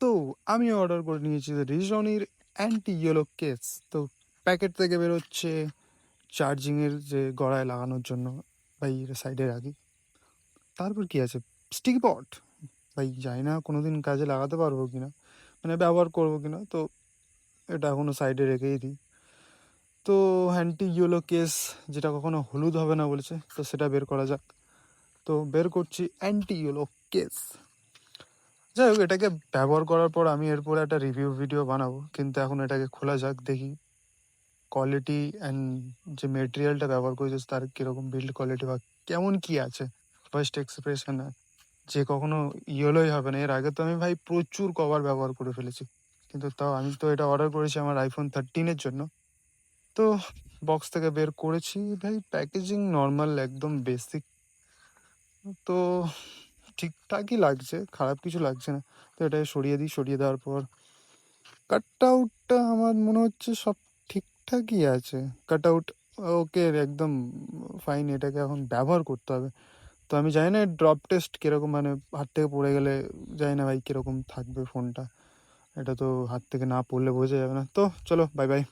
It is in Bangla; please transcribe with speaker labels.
Speaker 1: তো আমি অর্ডার করে নিয়েছি রিজনির অ্যান্টি ইয়েলো কেস। তো প্যাকেট থেকে বেরোচ্ছে চার্জিংয়ের যে গড়ায় লাগানোর জন্য, ভাই এটা সাইডে রাখি। তারপর কি আছে, স্টিকি পট, ভাই জানি না কোনো দিন কাজে লাগাতে পারবো কিনা, মানে ব্যবহার করবো কিনা, তো এটা এখনও সাইডে রেখেই দিই। তো অ্যান্টি ইয়েলো কেস, যেটা কখনো হলুদ হবে না বলেছে, তো সেটা বের করা যাক। তো বের করছি অ্যান্টি ইয়েলো কেস। যাই হোক, এটাকে ব্যবহার করার পর আমি এরপরে একটা রিভিউ ভিডিও বানাবো, কিন্তু এখন এটাকে খোলা যাক, দেখি কোয়ালিটি অ্যান্ড যে মেটেরিয়ালটা ব্যবহার করেছে তার কীরকম বিল্ড কোয়ালিটি বা কেমন কি আছে, ফার্স্ট এক্সপ্রেশন। যে কখনো ইয়েলোই হবে না। এর আগে তো আমি ভাই প্রচুর কভার ব্যবহার করে ফেলেছি, কিন্তু তাও আমি তো এটা অর্ডার করেছি আমার আইফোন 13-এর জন্য। তো বক্স থেকে বের করেছি, ভাই প্যাকেজিং নর্মাল, একদম বেসিক। তো ঠিকঠাকই লাগছে, খারাপ কিছু লাগছে না। তো এটা সরিয়ে দিই, সরিয়ে দেওয়ার পর কাট আউটটা আমার মনে হচ্ছে সব ঠিকঠাকই আছে। কাট আউট ওকে, একদম ফাইন। এটাকে এখন ব্যবহার করতে হবে। তো আমি জানি না ড্রপ টেস্ট কীরকম, মানে হাত থেকে পড়ে গেলে জানি না ভাই কীরকম থাকবে ফোনটা। এটা তো হাত থেকে না পড়লে বোঝা যাবে না। তো চলো, বাই বাই।